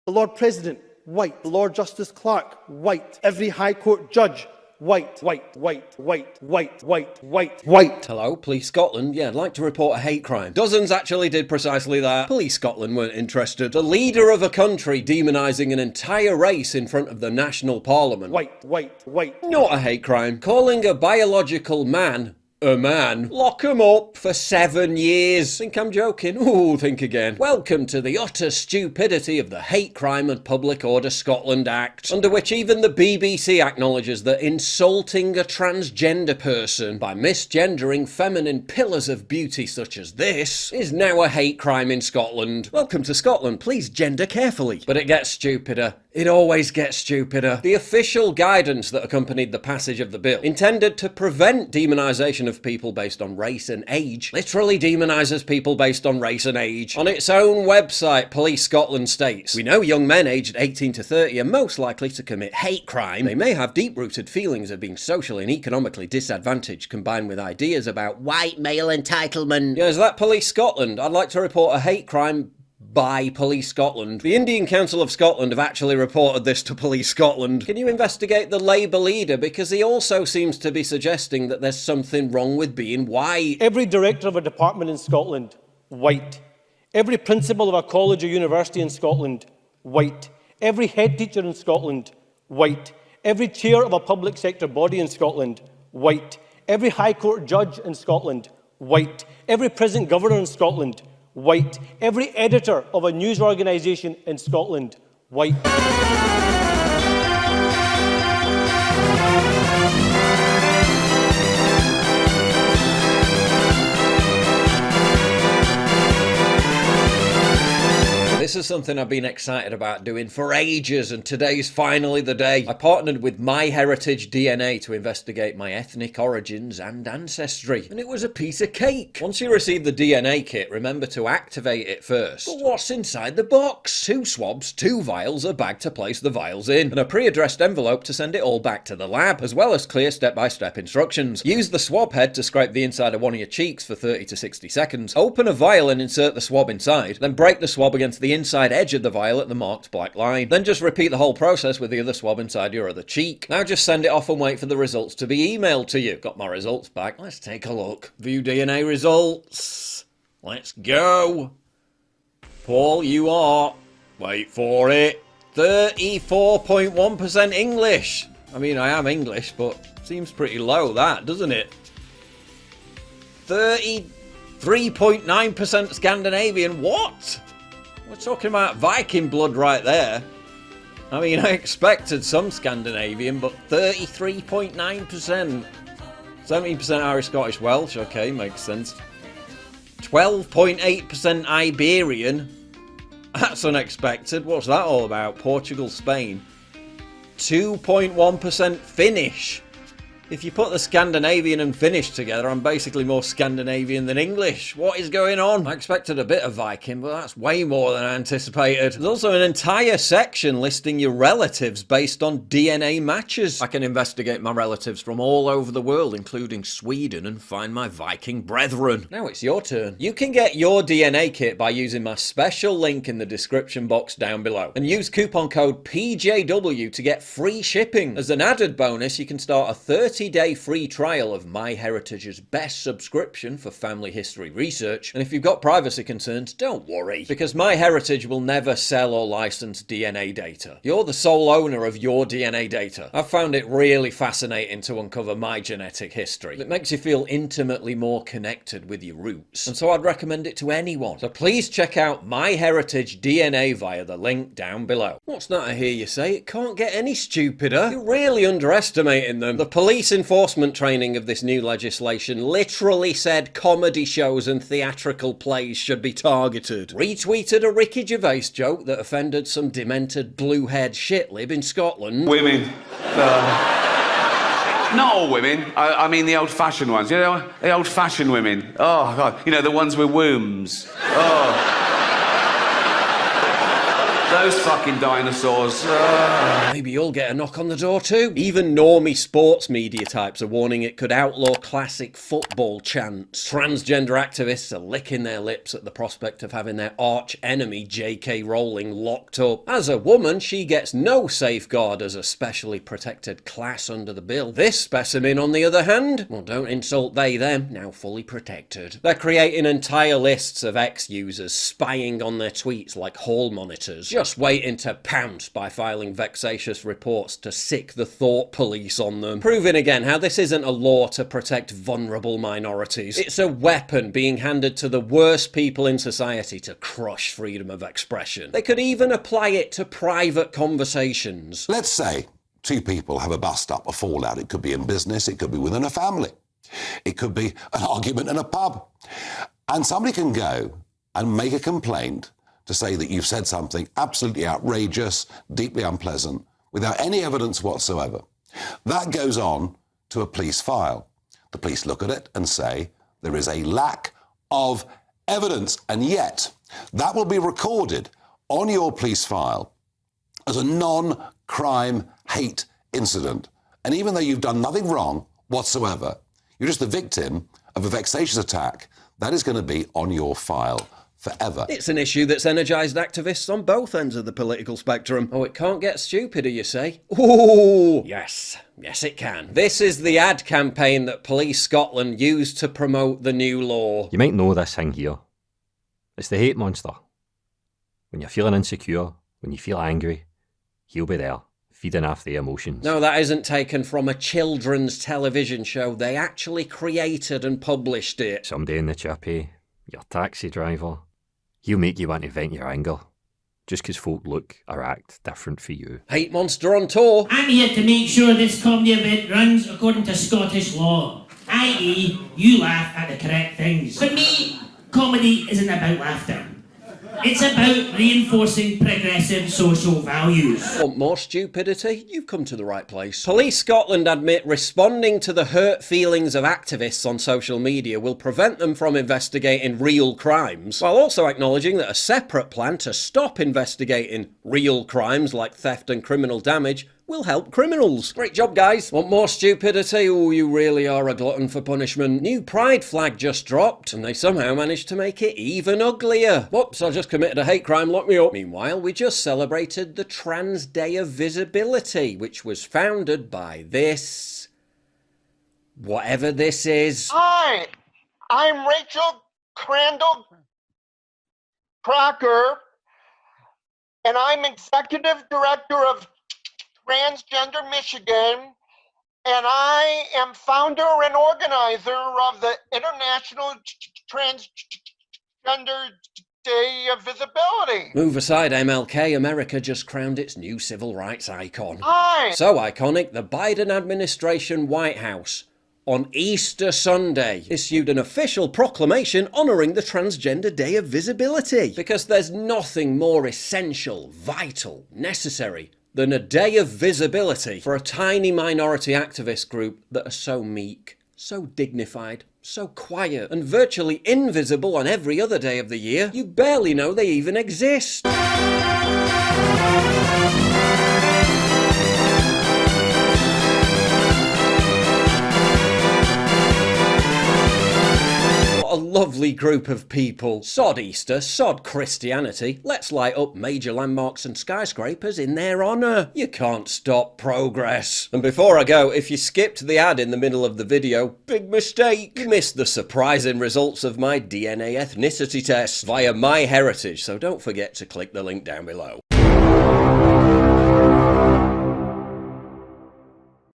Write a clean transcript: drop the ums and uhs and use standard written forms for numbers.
The Lord President, white. The Lord Justice Clerk, white. Every High Court judge, white. Hello, Police Scotland. Yeah, I'd like to report a hate crime. Dozens actually did precisely that. Police Scotland weren't interested. The leader of a country demonising an entire race in front of the national parliament. White. Not a hate crime. Calling a biological man a man. Lock 'em up for 7 years. Think I'm joking? Ooh, think again. Welcome to the utter stupidity of the Hate Crime and Public Order Scotland Act, under which even the BBC acknowledges that insulting a transgender person by misgendering feminine pillars of beauty such as this is now a hate crime in Scotland. Welcome to Scotland. Please gender carefully. But it gets stupider. It always gets stupider. The official guidance that accompanied the passage of the bill, intended to prevent demonisation of people based on race and age, literally demonises people based on race and age. On its own website, Police Scotland states, "We know young men aged 18 to 30 are most likely to commit hate crime. They may have deep-rooted feelings of being socially and economically disadvantaged, combined with ideas about white male entitlement." Yeah, is that Police Scotland? I'd like to report a hate crime by Police Scotland. The Indian Council of Scotland have actually reported this to Police Scotland. Can you investigate the Labour leader? Because he also seems to be suggesting that there's something wrong with being white. Every director of a department in Scotland, white. Every principal of a college or university in Scotland, white. Every head teacher in Scotland, white. Every chair of a public sector body in Scotland, white. Every High Court judge in Scotland, white. Every prison governor in Scotland, white. Every editor of a news organisation in Scotland, white. This is something I've been excited about doing for ages, and today's finally the day. I partnered with MyHeritage DNA to investigate my ethnic origins and ancestry, and it was a piece of cake. Once you receive the DNA kit, remember to activate it first. But what's inside the box? 2 swabs, 2 vials, a bag to place the vials in, and a pre-addressed envelope to send it all back to the lab, as well as clear step-by-step instructions. Use the swab head to scrape the inside of one of your cheeks for 30 to 60 seconds. Open a vial and insert the swab inside, then break the swab against the inside edge of the vial at the marked black line. Then just repeat the whole process with the other swab inside your other cheek. Now just send it off and wait for the results to be emailed to you. Got my results back. Let's take a look. View DNA results. Let's go. Paul, you are, wait for it, 34.1% English. I mean, I am English, but seems pretty low that, doesn't it? 33.9% Scandinavian. What? We're talking about Viking blood right there. I mean, I expected some Scandinavian, but 33.9%. 17% Irish, Scottish, Welsh. Okay, makes sense. 12.8% Iberian. That's unexpected. What's that all about? Portugal, Spain. 2.1% Finnish. If you put the Scandinavian and Finnish together, I'm basically more Scandinavian than English. What is going on? I expected a bit of Viking, but that's way more than I anticipated. There's also an entire section listing your relatives based on DNA matches. I can investigate my relatives from all over the world, including Sweden, and find my Viking brethren. Now it's your turn. You can get your DNA kit by using my special link in the description box down below. And use coupon code PJW to get free shipping. As an added bonus, you can start a 30-day free trial of MyHeritage's best subscription for family history research. And if you've got privacy concerns, don't worry, because MyHeritage will never sell or license DNA data. You're the sole owner of your DNA data. I've found it really fascinating to uncover my genetic history. It makes you feel intimately more connected with your roots, and so I'd recommend it to anyone. So please check out MyHeritage DNA via the link down below. What's that I hear you say? It can't get any stupider. You're really underestimating them. The police enforcement training of this new legislation literally said comedy shows and theatrical plays should be targeted. Retweeted a Ricky Gervais joke that offended some demented blue-haired shitlib in Scotland. Women. Not all women. I mean the old-fashioned ones. You know, the old-fashioned women. Oh, God. You know, the ones with wombs. Oh. those fucking dinosaurs. Maybe you'll get a knock on the door too. Even normie sports media types are warning it could outlaw classic football chants. Transgender activists are licking their lips at the prospect of having their arch enemy J.K. Rowling locked up. As a woman, she gets no safeguard as a specially protected class under the bill. This specimen, on the other hand, well, don't insult they them, now fully protected. They're creating entire lists of ex-users spying on their tweets like hall monitors, just waiting to pounce by filing vexatious reports to sick the thought police on them. Proving again how this isn't a law to protect vulnerable minorities. It's a weapon being handed to the worst people in society to crush freedom of expression. They could even apply it to private conversations. Let's say two people have a bust-up, a fallout. It could be in business, it could be within a family. It could be an argument in a pub. And somebody can go and make a complaint to say that you've said something absolutely outrageous, deeply unpleasant, without any evidence whatsoever. That goes on to a police file. The police look at it and say there is a lack of evidence, and yet that will be recorded on your police file as a non-crime hate incident. And even though you've done nothing wrong whatsoever, you're just the victim of a vexatious attack, that is going to be on your file forever. It's an issue that's energised activists on both ends of the political spectrum. Oh, it can't get stupider, you say? Ooh, yes. Yes, it can. This is the ad campaign that Police Scotland used to promote the new law. You might know this thing here. It's the hate monster. When you're feeling insecure, when you feel angry, he'll be there, feeding off the emotions. No, that isn't taken from a children's television show. They actually created and published it. Somebody in the chippy, your taxi driver, he'll make you want to vent your anger, just 'cause folk look or act different for you. Hate monster on tour. I'm here to make sure this comedy event runs according to Scottish law, i.e. you laugh at the correct things. For me, comedy isn't about laughter. It's about reinforcing progressive social values. Want more stupidity? You've come to the right place. Police Scotland admit responding to the hurt feelings of activists on social media will prevent them from investigating real crimes, while also acknowledging that a separate plan to stop investigating real crimes like theft and criminal damage will help criminals. Great job, guys. Want more stupidity? Oh, you really are a glutton for punishment. New pride flag just dropped, and they somehow managed to make it even uglier. Whoops, I just committed a hate crime, lock me up. Meanwhile, we just celebrated the Trans Day of Visibility, which was founded by this... whatever this is. Hi, I'm Rachel Crandall Crocker, and I'm Executive Director of Transgender Michigan, and I am founder and organizer of the International Transgender Day of Visibility. Move aside, MLK. America just crowned its new civil rights icon. Hi. So iconic, the Biden administration White House, on Easter Sunday, issued an official proclamation honouring the Transgender Day of Visibility. Because there's nothing more essential, vital, necessary than a day of visibility for a tiny minority activist group that are so meek, so dignified, so quiet, and virtually invisible on every other day of the year, you barely know they even exist. What a lovely group of people. Sod Easter, sod Christianity. Let's light up major landmarks and skyscrapers in their honour. You can't stop progress. And before I go, if you skipped the ad in the middle of the video, big mistake. You missed the surprising results of my DNA ethnicity test via MyHeritage, so don't forget to click the link down below.